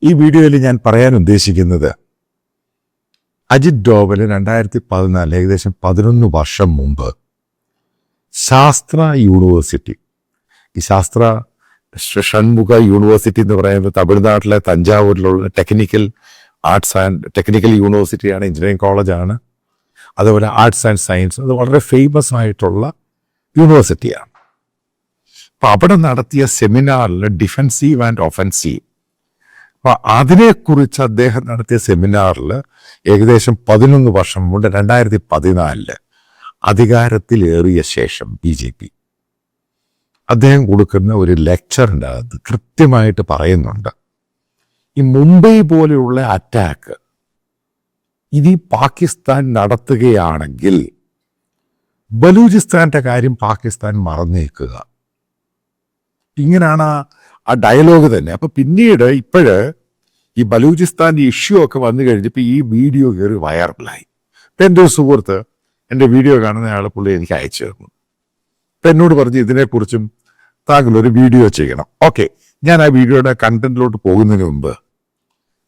ഈ വീഡിയോയിൽ ഞാൻ പറയാൻ ഉദ്ദേശിക്കുന്നത് അജിത് ഡോവൽ 2014 ഏകദേശം 11 വർഷം മുമ്പ് ശാസ്ത്ര യൂണിവേഴ്സിറ്റി, ഈ ശാസ്ത്ര ഷൺമുഖ യൂണിവേഴ്സിറ്റി എന്ന് പറയുന്നത് തമിഴ്നാട്ടിലെ തഞ്ചാവൂരിലുള്ള ടെക്നിക്കൽ യൂണിവേഴ്സിറ്റിയാണ്, എഞ്ചിനീയറിംഗ് കോളേജാണ്. അതുപോലെ ആർട്സ് ആൻഡ് സയൻസ്, അത് വളരെ ഫേമസ് ആയിട്ടുള്ള യൂണിവേഴ്സിറ്റിയാണ്. അപ്പം അവിടെ നടത്തിയ സെമിനാറിൽ ഡിഫെൻസീവ് ആൻഡ് ഒഫൻസീവ്, അപ്പം അതിനെക്കുറിച്ച് അദ്ദേഹം നടത്തിയ സെമിനാറിൽ ഏകദേശം 11 വർഷം മുമ്പ് 2014 അധികാരത്തിലേറിയ ശേഷം BJP അദ്ദേഹം കൊടുക്കുന്ന ഒരു ലെക്ചറിൻ്റെ അകത്ത് കൃത്യമായിട്ട് പറയുന്നുണ്ട്, ഈ മുംബൈ പോലെയുള്ള അറ്റാക്ക് ഇനി പാകിസ്ഥാൻ നടത്തുകയാണെങ്കിൽ ബലൂചിസ്ഥാന്റെ കാര്യം പാകിസ്ഥാൻ മറന്നേക്കുക. ഇങ്ങനെയാണ് ആ ഡയലോഗ് തന്നെ. അപ്പൊ പിന്നീട് ഇപ്പോഴ് ഈ ബലൂചിസ്ഥാൻ്റെ ഇഷ്യൂ ഒക്കെ വന്നു കഴിഞ്ഞപ്പോൾ ഈ വീഡിയോ കയറി വൈറലായി. ഇപ്പം എൻ്റെ ഒരു സുഹൃത്ത് എൻ്റെ വീഡിയോ കാണുന്ന ആൾ പുള്ളി എനിക്ക് അയച്ചു തന്നു. അപ്പം എന്നോട് പറഞ്ഞു, ഇതിനെക്കുറിച്ചും താങ്കൾ ഒരു വീഡിയോ ചെയ്യണം. ഓക്കെ, ഞാൻ ആ വീഡിയോയുടെ കണ്ടന്റിലോട്ട് പോകുന്നതിന് മുമ്പ്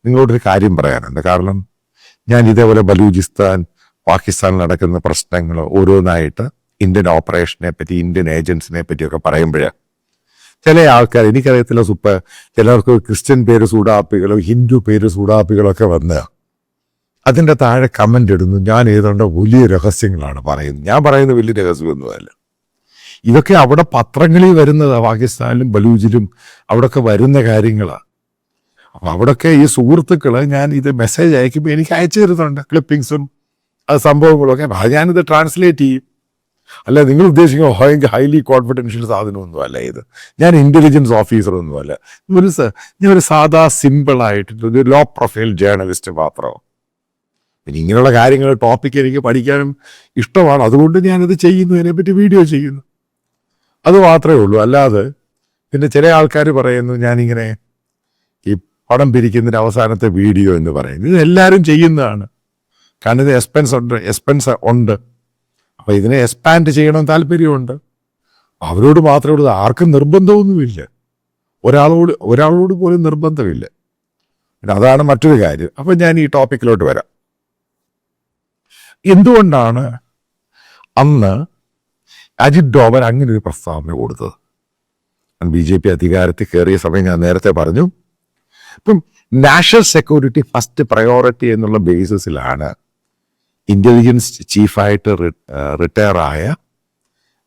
നിങ്ങളോടൊരു കാര്യം പറയാനുണ്ട്. കാരണം ഞാൻ ഇതേപോലെ ബലൂചിസ്ഥാൻ, പാകിസ്ഥാനിൽ നടക്കുന്ന പ്രശ്നങ്ങൾ ഓരോന്നായിട്ട് ഇന്ത്യൻ ഓപ്പറേഷനെ പറ്റി, ഇന്ത്യൻ ഏജൻസിനെ പറ്റിയൊക്കെ പറയുമ്പോഴേ ചില ആൾക്കാർ, എനിക്കറിയത്തില്ല ചിലർക്ക് ക്രിസ്ത്യൻ പേര് സൂടാപ്പികളോ ഹിന്ദു പേര് സൂടാപ്പികളോ ഒക്കെ വന്ന് അതിൻ്റെ താഴെ കമൻ്റ് ഇടുന്നു, ഞാൻ ഏതാണ്ട് വലിയ രഹസ്യങ്ങളാണ് പറയുന്നത്. ഞാൻ പറയുന്നത് വലിയ രഹസ്യമൊന്നുമല്ല, ഇതൊക്കെ അവിടെ പത്രങ്ങളിൽ വരുന്നതാണ്. പാകിസ്ഥാനിലും ബലൂജിലും അവിടെയൊക്കെ വരുന്ന കാര്യങ്ങളാണ്. അപ്പം അവിടെയൊക്കെ ഈ സുഹൃത്തുക്കൾ ഞാൻ ഇത് മെസ്സേജ് അയക്കുമ്പോൾ എനിക്ക് അയച്ചു തരുന്നുണ്ട് ക്ലിപ്പിങ്സും അത് സംഭവങ്ങളൊക്കെ. ഞാനിത് ട്രാൻസ്ലേറ്റ് ചെയ്യും. അല്ല, നിങ്ങൾ ഉദ്ദേശിക്കുന്ന ഹൈലി കോൺഫിഡൻഷ്യൽ സാധനമൊന്നും അല്ല ഇത്. ഞാൻ ഇൻ്റലിജൻസ് ഓഫീസറൊന്നുമല്ല. ഞാൻ ഒരു സാധാ സിമ്പിളായിട്ട് ഒരു ലോ പ്രൊഫൈൽ ജേർണലിസ്റ്റ് മാത്രമാണ്. പിന്നെ ഇങ്ങനെയുള്ള കാര്യങ്ങൾ ടോപ്പിക്ക് എനിക്ക് പഠിക്കാനും ഇഷ്ടമാണ്, അതുകൊണ്ട് ഞാനത് ചെയ്യുന്നു, അതിനെപ്പറ്റി വീഡിയോ ചെയ്യുന്നു, അത് മാത്രമേ ഉള്ളൂ. അല്ലാതെ പിന്നെ ചില ആൾക്കാർ പറയുന്നു ഞാനിങ്ങനെ ഈ പടം പിരിക്കുന്നതിന് അവസാനത്തെ വീഡിയോ എന്ന് പറയുന്നത്, ഇത് എല്ലാവരും ചെയ്യുന്നതാണ്. കാരണം ഇത് എക്സ്പെൻസ് ഉണ്ട്. അപ്പോൾ ഇതിനെ എക്സ്പാൻഡ് ചെയ്യണമെന്ന് താല്പര്യമുണ്ട്. അവരോട് മാത്രമേ ഉള്ളൂ, ആർക്കും നിർബന്ധമൊന്നുമില്ല, ഒരാളോട് പോലും നിർബന്ധമില്ല. പിന്നെ അതാണ് മറ്റൊരു കാര്യം. അപ്പം ഞാൻ ഈ ടോപ്പിക്കിലോട്ട് വരാം. എന്തുകൊണ്ടാണ് അന്ന് അജിത് ഡോവൽ അങ്ങനെ ഒരു പ്രസ്താവന കൊടുത്തത്? BJP അധികാരത്തിൽ കയറിയ സമയം ഞാൻ നേരത്തെ പറഞ്ഞു. ഇപ്പം നാഷണൽ സെക്യൂരിറ്റി ഫസ്റ്റ് പ്രയോറിറ്റി എന്നുള്ള ബേസിസിലാണ് ഇന്റലിജൻസ് ചീഫായിട്ട് റിട്ടയർ ആയ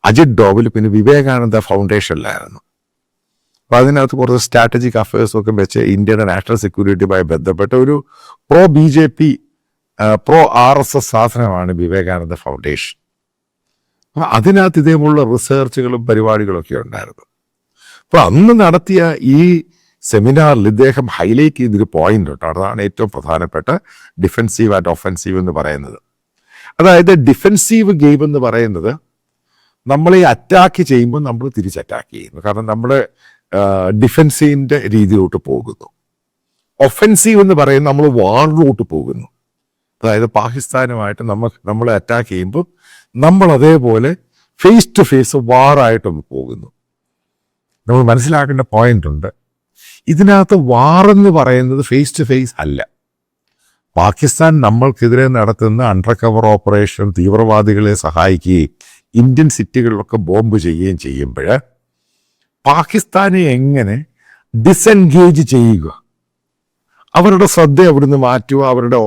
അജിത് ഡോവൽ പിന്നെ വിവേകാനന്ദ ഫൗണ്ടേഷനിലായിരുന്നു. അപ്പം അതിനകത്ത് കുറച്ച് സ്ട്രാറ്റജിക് അഫയേഴ്സൊക്കെ വെച്ച് ഇന്ത്യയുടെ നാഷണൽ സെക്യൂരിറ്റിയുമായി ബന്ധപ്പെട്ട ഒരു BJP RSS സാധനമാണ് വിവേകാനന്ദ ഫൗണ്ടേഷൻ. അപ്പം അതിനകത്ത് ഇതേപോലുള്ള റിസർച്ചുകളും പരിപാടികളൊക്കെ ഉണ്ടായിരുന്നു. അപ്പോൾ അന്ന് നടത്തിയ ഈ സെമിനാറിൽ ഇദ്ദേഹം ഹൈലൈറ്റ് ചെയ്തൊരു പോയിന്റ് ഉണ്ട്, അതാണ് ഏറ്റവും പ്രധാനപ്പെട്ട ഡിഫെൻസീവ് ആൻഡ് ഒഫൻസീവ് എന്ന് പറയുന്നത്. അതായത് ഡിഫെൻസീവ് ഗെയിം എന്ന് പറയുന്നത് നമ്മളെ അറ്റാക്ക് ചെയ്യുമ്പോൾ നമ്മൾ തിരിച്ച് അറ്റാക്ക് ചെയ്യുന്നു, കാരണം നമ്മൾ ഡിഫെൻസീവിൻ്റെ രീതിയിലോട്ട് പോകുന്നു. ഒഫൻസീവ് എന്ന് പറയുന്നത് നമ്മൾ വാറിലോട്ട് പോകുന്നു. അതായത് പാകിസ്ഥാനുമായിട്ട് നമ്മളെ അറ്റാക്ക് ചെയ്യുമ്പോൾ നമ്മൾ അതേപോലെ ഫേസ് ടു ഫേസ് വാറായിട്ടൊന്ന് പോകുന്നു. നമ്മൾ മനസ്സിലാക്കേണ്ട പോയിന്റ് ഉണ്ട്. ഇതിനകത്ത് വാറെന്ന് പറയുന്നത് ഫേസ് ടു ഫേസ് അല്ല. പാകിസ്ഥാൻ നമ്മൾക്കെതിരെ നടത്തുന്ന അണ്ടർ കവർ ഓപ്പറേഷൻ, തീവ്രവാദികളെ സഹായിക്കുകയും ഇന്ത്യൻ സിറ്റികളിലൊക്കെ ബോംബ് ചെയ്യുകയും ചെയ്യുമ്പോൾ പാകിസ്ഥാനെ എങ്ങനെ ഡിസെൻഗേജ് ചെയ്യുക, അവരുടെ ശ്രദ്ധ അവിടുന്ന് മാറ്റുക, അവരുടെ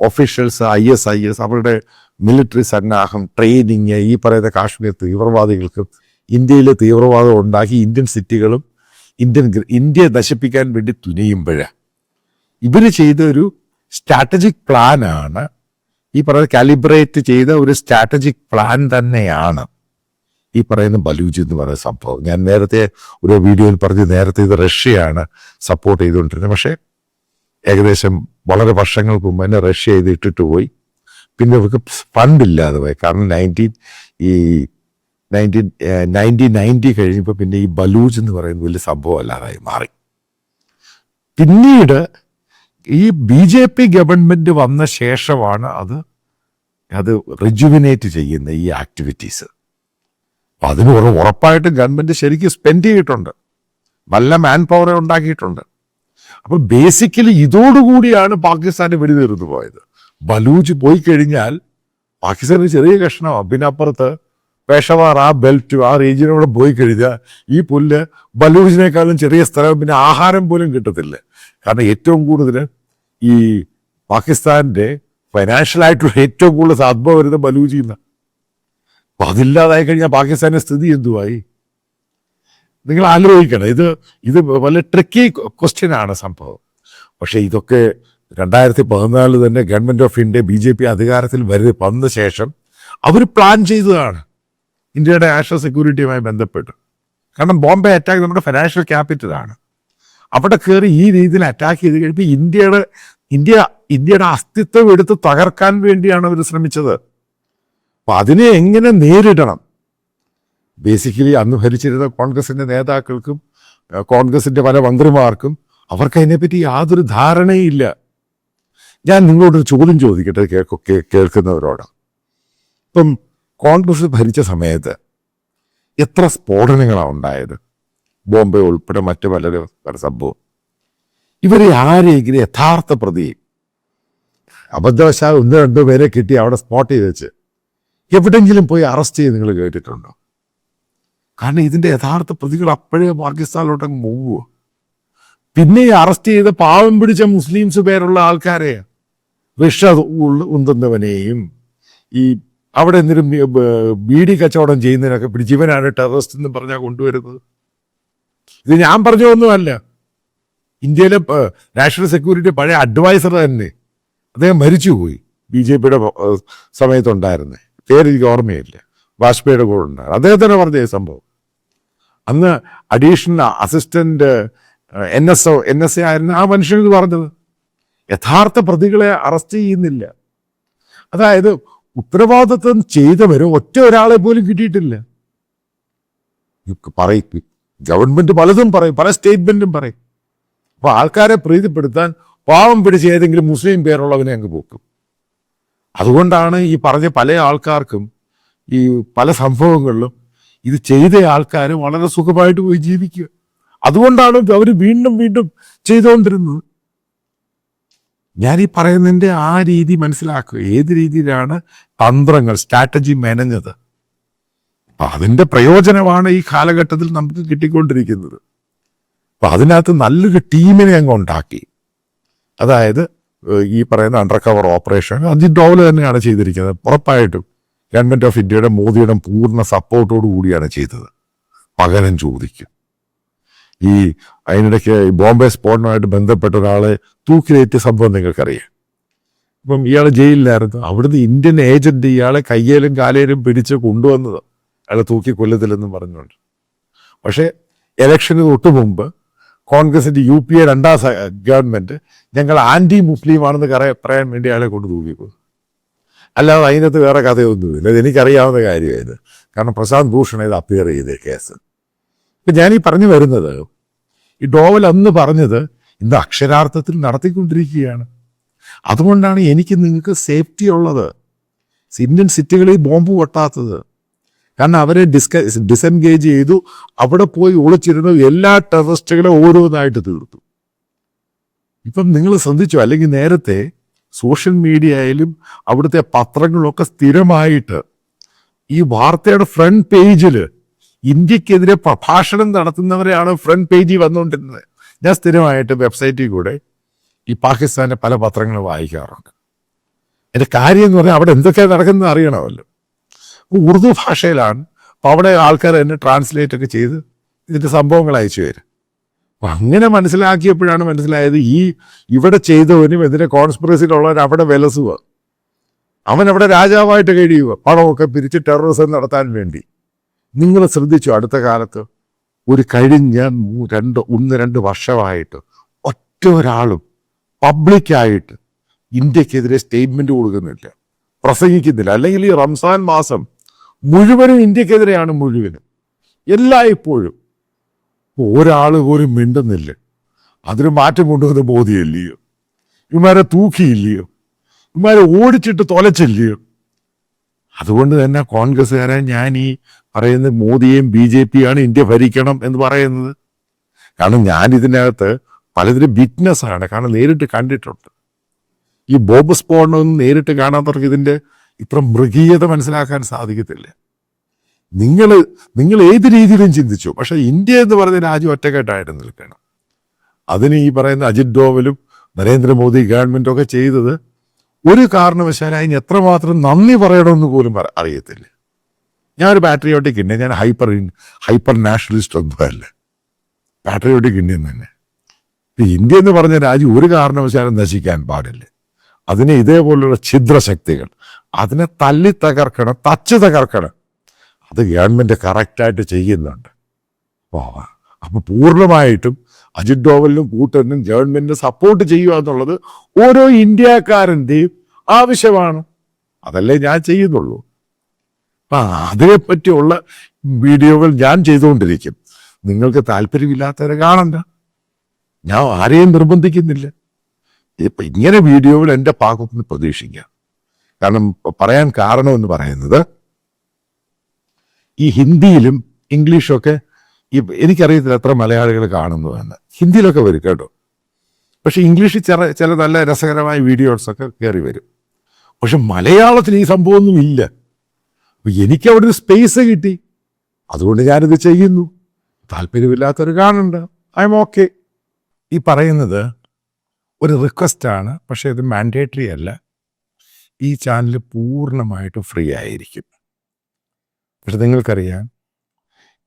ഒഫീഷ്യൽസ്, ISIS, അവരുടെ മിലിറ്ററി സന്നാഹം, ട്രെയിനിങ്, ഈ പറയുന്ന കാശ്മീർ തീവ്രവാദികൾക്ക് ഇന്ത്യയിലെ തീവ്രവാദം ഉണ്ടാക്കി ഇന്ത്യൻ സിറ്റികളും ഇന്ത്യയെ നശിപ്പിക്കാൻ വേണ്ടി തുനിയുമ്പോൾ ഇവർ ചെയ്ത ഒരു സ്ട്രാറ്റജിക് പ്ലാനാണ്, ഈ പറയുന്ന കാലിബ്രേറ്റ് ചെയ്ത ഒരു സ്ട്രാറ്റജിക് പ്ലാൻ തന്നെയാണ് ഈ പറയുന്ന ബലൂജ് എന്ന് പറയുന്ന സംഭവം. ഞാൻ നേരത്തെ ഒരു വീഡിയോയിൽ പറഞ്ഞു, നേരത്തെ ഇത് റഷ്യയാണ് സപ്പോർട്ട് ചെയ്തുകൊണ്ടിരുന്നത്. പക്ഷേ ഏകദേശം വളരെ വർഷങ്ങൾക്ക് മുമ്പ് തന്നെ റഷ്യ ഇത് ഇട്ടിട്ട് പോയി. പിന്നെ അവർക്ക് ഫണ്ടില്ലാതെ പോയി. കാരണം 1990 കഴിഞ്ഞപ്പോൾ പിന്നെ ഈ ബലൂജ് എന്ന് പറയുന്നത് വലിയ സംഭവം അല്ലാതായി മാറി. പിന്നീട് ഈ BJP ഗവൺമെൻറ് വന്ന ശേഷമാണ് അത് റിജുവിനേറ്റ് ചെയ്യുന്ന ഈ ആക്ടിവിറ്റീസ്. അതിന് ഉറപ്പായിട്ടും ഗവൺമെൻറ് ശരിക്കും സ്പെൻഡ് ചെയ്തിട്ടുണ്ട്, നല്ല മാൻ പവറെ ഉണ്ടാക്കിയിട്ടുണ്ട്. അപ്പൊ ബേസിക്കലി ഇതോടുകൂടിയാണ് പാകിസ്ഥാന്റെ വെടിതീർന്നു പോയത്. ബലൂച്ച് പോയി കഴിഞ്ഞാൽ പാകിസ്ഥാന് ചെറിയ കഷ്ണമാണ്. പിന്നെ അപ്പുറത്ത് പേഷവാർ, ആ ബെൽറ്റ്, ആ റീജിയനോടെ പോയി കഴിഞ്ഞാൽ ഈ പുല്ല് ബലൂച്ചിനേക്കാളും ചെറിയ സ്ഥലം, പിന്നെ ആഹാരം പോലും കിട്ടത്തില്ല. കാരണം ഏറ്റവും കൂടുതൽ ഈ പാകിസ്ഥാന്റെ ഫൈനാൻഷ്യലായിട്ടുള്ള ഏറ്റവും കൂടുതൽ സാധ്യത വരുന്നത് ബലൂച്ചിൽ നിന്നാണ്. അപ്പൊ അതില്ലാതായി കഴിഞ്ഞാൽ പാകിസ്ഥാന്റെ സ്ഥിതി എന്തുവായി? നിങ്ങൾ ആലോചിക്കണം. ഇത് വളരെ ട്രിക്കി ക്വസ്റ്റ്യൻ ആണ് സംഭവം. പക്ഷെ ഇതൊക്കെ 2014 തന്നെ ഗവൺമെന്റ് ഓഫ് ഇന്ത്യ BJP അധികാരത്തിൽ വന്ന ശേഷം അവർ പ്ലാൻ ചെയ്തതാണ് ഇന്ത്യയുടെ നാഷണൽ സെക്യൂരിറ്റിയുമായി ബന്ധപ്പെട്ട്. കാരണം ബോംബെ അറ്റാക്ക് നമ്മുടെ ഫൈനാൻഷ്യൽ ക്യാപിറ്റലാണ്. അവിടെ കയറി ഈ രീതിയിൽ അറ്റാക്ക് ചെയ്ത് കഴിയുമ്പോൾ ഇന്ത്യയുടെ അസ്തിത്വം എടുത്ത് തകർക്കാൻ വേണ്ടിയാണ് അവർ ശ്രമിച്ചത്. അപ്പൊ അതിനെ എങ്ങനെ നേരിടണം? ബേസിക്കലി അന്ന് ഭരിച്ചിരുന്ന കോൺഗ്രസിന്റെ നേതാക്കൾക്കും കോൺഗ്രസിന്റെ പല മന്ത്രിമാർക്കും അവർക്ക് അതിനെപ്പറ്റി യാതൊരു ധാരണയില്ല. ഞാൻ നിങ്ങളോടൊരു ചോദ്യം ചോദിക്കട്ടെ, കേൾക്കുന്നവരോട്. ഇപ്പം കോൺഗ്രസ് ഭരിച്ച സമയത്ത് എത്ര സ്ഫോടനങ്ങളാണ് ഉണ്ടായത്? ബോംബെ ഉൾപ്പെടെ മറ്റു പല സംഭവം. ഇവരെ ആരെങ്കിലും യഥാർത്ഥ പ്രതി അബദ്ധവശാൽ 1-2 പേരെ കിട്ടി അവിടെ സ്പോട്ട് ചെയ്ത് വെച്ച് എവിടെങ്കിലും പോയി അറസ്റ്റ് ചെയ്ത് നിങ്ങൾ കേട്ടിട്ടുണ്ടോ? കാരണം ഇതിന്റെ യഥാർത്ഥ പ്രതികൾ അപ്പോഴേ പാകിസ്ഥാനിലോട്ടങ്ങ് പോകുക. പിന്നെ ഈ അറസ്റ്റ് ചെയ്ത പാവം പിടിച്ച മുസ്ലിംസ് പേരുള്ള ആൾക്കാരെ, വിഷ ഉന്തുന്നവനെയും ഈ അവിടെ എന്തെങ്കിലും ബീഡി കച്ചവടം ചെയ്യുന്നതിനൊക്കെ പിടിച്ച് ഇവനാണ് ടെററിസ്റ്റ് എന്ന് പറഞ്ഞാൽ കൊണ്ടുവരുന്നത്. ഇത് ഞാൻ പറഞ്ഞതൊന്നുമല്ല. ഇന്ത്യയിലെ നാഷണൽ സെക്യൂരിറ്റി പഴയ അഡ്വൈസർ തന്നെ, അദ്ദേഹം മരിച്ചുപോയി. BJPയുടെ സമയത്തുണ്ടായിരുന്നേ, പേര് എനിക്ക് ഓർമ്മയില്ല, വാജ്പേയിയുടെ കൂടെ ഉണ്ടായിരുന്നു. അദ്ദേഹം തന്നെ പറഞ്ഞ ഈ സംഭവം. അന്ന് അഡീഷണൽ അസിസ്റ്റന്റ് NSA ആയിരുന്നു ആ മനുഷ്യൻ ഇത് പറഞ്ഞത്. യഥാർത്ഥ പ്രതികളെ അറസ്റ്റ് ചെയ്യുന്നില്ല. അതായത് ഉത്തരവാദിത്വം ചെയ്തവരോ ഒറ്റ ഒരാളെ പോലും കിട്ടിയിട്ടില്ല. പറയും ഗവൺമെന്റ് പലതും പറയും, പല സ്റ്റേറ്റ്മെന്റും പറയും. അപ്പൊ ആൾക്കാരെ പ്രീതിപ്പെടുത്താൻ പാവം പിടിച്ച് ഏതെങ്കിലും മുസ്ലിം പേരുള്ളവനെ അങ്ങ് പോക്കും. അതുകൊണ്ടാണ് ഈ പറഞ്ഞ പല ആൾക്കാർക്കും ഈ പല സംഭവങ്ങളിലും ഇത് ചെയ്ത ആൾക്കാർ വളരെ സുഖമായിട്ട് പോയി ജീവിക്കുക. അതുകൊണ്ടാണ് അവർ വീണ്ടും വീണ്ടും ചെയ്തുകൊണ്ടിരുന്നത്. ഞാൻ ഈ പറയുന്നതിൻ്റെ ആ രീതി മനസ്സിലാക്കുക. ഏത് രീതിയിലാണ് തന്ത്രങ്ങൾ, സ്ട്രാറ്റജി മെനഞ്ഞത്. അതിന്റെ പ്രയോജനമാണ് ഈ കാലഘട്ടത്തിൽ നമുക്ക് കിട്ടിക്കൊണ്ടിരിക്കുന്നത്. അപ്പൊ അതിനകത്ത് നല്ലൊരു ടീമിനെ അങ്ങ് ഉണ്ടാക്കി. അതായത് ഈ പറയുന്ന under cover operation Ajit Doval തന്നെയാണ് ചെയ്തിരിക്കുന്നത്. ഉറപ്പായിട്ടും ഗവൺമെന്റ് ഓഫ് ഇന്ത്യയുടെ മോദിയുടെ പൂർണ്ണ സപ്പോർട്ടോടു കൂടിയാണ് ചെയ്തത്. പകരം ചോദിക്കും. ഈ അതിനിടയ്ക്ക് ബോംബെ സ്ഫോടനമായിട്ട് ബന്ധപ്പെട്ട ഒരാളെ തൂക്കിലേറ്റിയ സംഭവം നിങ്ങൾക്കറിയാം. ഇപ്പം ഇയാൾ ജയിലിലായിരുന്നു. അവിടുന്ന് ഇന്ത്യൻ ഏജന്റ് ഇയാളെ കയ്യേലും കാലേലും പിടിച്ച് കൊണ്ടുവന്നത് അയാളെ തൂക്കി കൊല്ലത്തില്ലെന്നും പറഞ്ഞുകൊണ്ട്. പക്ഷേ ഇലക്ഷന് തൊട്ട് മുമ്പ് കോൺഗ്രസിന്റെ UPA രണ്ടാം ഗവൺമെന്റ് ഞങ്ങൾ ആന്റി മുസ്ലിം ആണെന്ന് പറയാൻ വേണ്ടി അയാളെ കൊണ്ട് തൂക്കിക്കൊന്നു. അല്ലാതെ അതിനകത്ത് വേറെ കഥയൊന്നുമില്ല. ഇത് എനിക്കറിയാവുന്ന കാര്യമായത്. കാരണം പ്രശാന്ത് ഭൂഷൺ ഇത് അപ്പിയർ ചെയ്ത കേസ്. ഇപ്പം ഞാനീ പറഞ്ഞു വരുന്നത്, ഈ ഡോവൽ അന്ന് പറഞ്ഞത് ഇന്ന് അക്ഷരാർത്ഥത്തിൽ നടത്തിക്കൊണ്ടിരിക്കുകയാണ്. അതുകൊണ്ടാണ് എനിക്ക് നിങ്ങൾക്ക് സേഫ്റ്റി ഉള്ളത്, ഇന്ത്യൻ സിറ്റികളിൽ ബോംബ് പൊട്ടാത്തത്. കാരണം അവരെ ഡിസെൻഗേജ് ചെയ്തു. അവിടെ പോയി ഒളിച്ചിരുന്ന എല്ലാ ടെററിസ്റ്റുകളെ ഓരോന്നായിട്ട് തീർത്തു. ഇപ്പം നിങ്ങൾ ശ്രദ്ധിച്ചു, അല്ലെങ്കിൽ നേരത്തെ സോഷ്യൽ മീഡിയയിലും അവിടുത്തെ പത്രങ്ങളിലൊക്കെ സ്ഥിരമായിട്ട് ഈ വാർത്തയുടെ ഫ്രണ്ട് പേജിൽ ഇന്ത്യക്കെതിരെ പ്രഭാഷണം നടത്തുന്നവരെയാണ് ഫ്രണ്ട് പേജിൽ വന്നുകൊണ്ടിരുന്നത്. ഞാൻ സ്ഥിരമായിട്ട് വെബ്സൈറ്റിൽ കൂടെ ഈ പാകിസ്ഥാന്റെ പല പത്രങ്ങൾ വായിക്കാറുണ്ട്. എൻ്റെ കാര്യം എന്ന് പറഞ്ഞാൽ അവിടെ എന്തൊക്കെയാണ് നടക്കുന്നത് അറിയണമല്ലോ. ഉറുദു ഭാഷയിലാണ്. അപ്പോൾ അവിടെ ആൾക്കാർ എന്നെ ട്രാൻസ്ലേറ്റ് ഒക്കെ ചെയ്ത് ഇതിൻ്റെ സംഭവങ്ങൾ അയച്ചു തരും. അപ്പം അങ്ങനെ മനസ്സിലാക്കിയപ്പോഴാണ് മനസ്സിലായത് ഇവിടെ ചെയ്തവനും ഇതിൻ്റെ കോൺസ്പിറസിയിലുള്ളവർ അവിടെ വിലസുക. അവൻ അവിടെ രാജാവായിട്ട് കഴിയുക, പണമൊക്കെ പിരിച്ച് ടെററിസം നടത്താൻ വേണ്ടി. നിങ്ങൾ ശ്രദ്ധിച്ചു, അടുത്ത കാലത്ത് ഒരു കഴിഞ്ഞ 1-2 വർഷമായിട്ട് ഒറ്റ ഒരാളും പബ്ലിക്കായിട്ട് ഇന്ത്യക്കെതിരെ സ്റ്റേറ്റ്മെന്റ് കൊടുക്കുന്നില്ല, പ്രസംഗിക്കുന്നില്ല. അല്ലെങ്കിൽ ഈ റംസാൻ മാസം മുഴുവനും ഇന്ത്യക്കെതിരെയാണ്, മുഴുവനും എല്ലായ്പ്പോഴും. ഒരാൾ പോലും മിണ്ടുന്നില്ല. അതിന് മാറ്റം കൊണ്ടുവന്ന മോദിയല്ലയോ? ഇവന്മാരെ തൂക്കിയില്ലയോ? ഇവന്മാരെ ഓടിച്ചിട്ട് തൊലച്ചില്ലയോ? അതുകൊണ്ട് തന്നെ കോൺഗ്രസ്സുകാരൻ ഞാൻ ഈ പറയുന്ന മോദിയെയും BJP ആണ് ഇന്ത്യ ഭരിക്കണം എന്ന് പറയുന്നത്. കാരണം ഞാൻ ഇതിനകത്ത് പലതിനും വിറ്റ്നസ്സാണ്, കാരണം നേരിട്ട് കണ്ടിട്ടുണ്ട്. ഈ ബോബ് സ്പോണൊന്നും നേരിട്ട് കാണാത്തവർക്ക് ഇതിൻ്റെ ഇത്ര മൃഗീയത മനസ്സിലാക്കാൻ സാധിക്കത്തില്ല. നിങ്ങൾ ഏത് രീതിയിലും ചിന്തിച്ചു, പക്ഷെ ഇന്ത്യ എന്ന് പറയുന്ന രാജ്യം ഒറ്റക്കെട്ടായിട്ട് നിൽക്കണം. അതിന് ഈ പറയുന്ന അജിത് ഡോവലും നരേന്ദ്രമോദി ഗവൺമെൻറ്റും ഒക്കെ ചെയ്തത് ഒരു കാരണവശാലും അതിന് എത്രമാത്രം നന്ദി പറയണമെന്ന് പോലും അറിയത്തില്ല. ഞാനൊരു പാട്രിയോട്ടിക് ഇന്ത്യൻ, ഞാൻ ഹൈപ്പർ നാഷണലിസ്റ്റ് ഒന്നുമല്ല, പാട്രിയോട്ടിക് ഇന്ത്യൻ തന്നെ. ഇന്ത്യ എന്ന് പറഞ്ഞ രാജ്യം ഒരു കാരണവശാലും നശിക്കാൻ പാടില്ല. അതിനെ ഇതേപോലുള്ള ഛിദ്രശക്തികൾ അതിനെ തല്ലി തകർക്കണം, തച്ച് തകർക്കണം. അത് ഗവൺമെൻറ് കറക്റ്റായിട്ട് ചെയ്യുന്നുണ്ട്. അപ്പോൾ പൂർണ്ണമായിട്ടും അജിത് ഡോവലിനും കൂട്ടറിനും ഗവൺമെൻറ് സപ്പോർട്ട് ചെയ്യുക എന്നുള്ളത് ഓരോ ഇന്ത്യക്കാരൻ്റെയും ആവശ്യമാണ്. അതല്ലേ ഞാൻ ചെയ്യുന്നുള്ളൂ. അപ്പം അതിനെപ്പറ്റിയുള്ള വീഡിയോകൾ ഞാൻ ചെയ്തുകൊണ്ടിരിക്കും. നിങ്ങൾക്ക് താല്പര്യമില്ലാത്തവരെ കാണണ്ട, ഞാൻ ആരെയും നിർബന്ധിക്കുന്നില്ല. ഇപ്പം ഇങ്ങനെ വീഡിയോകൾ എൻ്റെ ഭാഗത്തു നിന്ന് പ്രതീക്ഷിക്കാം. കാരണം പറയാൻ കാരണമെന്ന് പറയുന്നത്, ഈ ഹിന്ദിയിലും ഇംഗ്ലീഷൊക്കെ എനിക്കറിയത്തില്ല എത്ര മലയാളികൾ കാണുന്നു എന്ന്. ഹിന്ദിയിലൊക്കെ വരും കേട്ടോ, പക്ഷെ ഇംഗ്ലീഷിൽ ചില നല്ല രസകരമായ വീഡിയോസൊക്കെ കയറി വരും. പക്ഷെ മലയാളത്തിൽ ഈ സംഭവമൊന്നും ഇല്ല. എനിക്ക് അവിടെ ഒരു സ്പേസ് കിട്ടി, അതുകൊണ്ട് ഞാനിത് ചെയ്യുന്നു. താല്പര്യമില്ലാത്തവർ കാണണ്ട, ഐ എം ഓക്കെ. ഈ പറയുന്നത് ഒരു റിക്വസ്റ്റാണ്, പക്ഷേ ഇത് മാൻഡേറ്ററി അല്ല. ഈ ചാനൽ പൂർണ്ണമായിട്ട് ഫ്രീ ആയിരിക്കും. പക്ഷെ നിങ്ങൾക്കറിയാം,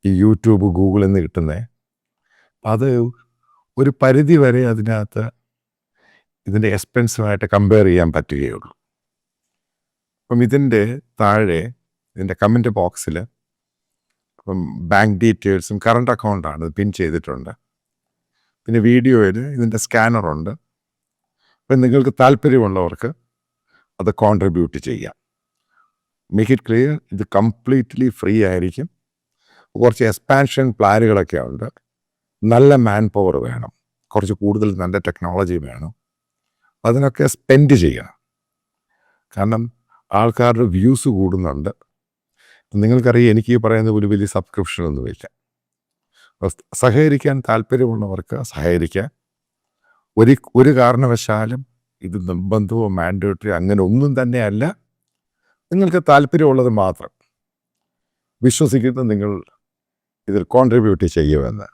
ഈ യൂട്യൂബ് ഗൂഗിളിൽ നിന്ന് കിട്ടുന്നത് അത് ഒരു പരിധി വരെ അതിനകത്ത് ഇതിൻ്റെ എക്സ്പെൻസുമായിട്ട് കമ്പയർ ചെയ്യാൻ പറ്റുകയുള്ളൂ. അപ്പം ഇതിൻ്റെ താഴെ ഇതിൻ്റെ കമൻറ്റ് ബോക്സിൽ ഇപ്പം ബാങ്ക് ഡീറ്റെയിൽസും കറണ്ട് അക്കൗണ്ടാണ് പിൻ ചെയ്തിട്ടുണ്ട്. പിന്നെ വീഡിയോയിൽ ഇതിൻ്റെ സ്കാനറുണ്ട്. അപ്പം നിങ്ങൾക്ക് താല്പര്യമുള്ളവർക്ക് അത് കോൺട്രിബ്യൂട്ട് ചെയ്യാം. മേക്ക് ഇറ്റ് ക്ലിയർ, ഇത് കംപ്ലീറ്റ്ലി ഫ്രീ ആയിരിക്കും. കുറച്ച് എക്സ്പാൻഷൻ പ്ലാനുകളൊക്കെ ഉണ്ട്. നല്ല മാൻ പവർ വേണം, കുറച്ച് കൂടുതൽ നല്ല ടെക്നോളജി വേണം. അതിനൊക്കെ സ്പെൻഡ് ചെയ്യണം, കാരണം ആൾക്കാരുടെ വ്യൂസ് കൂടുന്നുണ്ട്. നിങ്ങൾക്കറിയാം, എനിക്ക് ഈ പറയുന്ന ഒരു വലിയ സബ്സ്ക്രിപ്ഷനൊന്നുമില്ല. സഹകരിക്കാൻ താല്പര്യമുള്ളവർക്ക് സഹകരിക്കാൻ. ഒരു കാരണവശാലും ഇത് നിർബന്ധമോ മാൻഡേറ്ററി അങ്ങനെ ഒന്നും തന്നെയല്ല. നിങ്ങൾക്ക് താല്പര്യമുള്ളത് മാത്രം വിശ്വസിക്കുന്ന നിങ്ങൾ ഇതിൽ കോൺട്രിബ്യൂട്ട് ചെയ്യുമെന്ന്.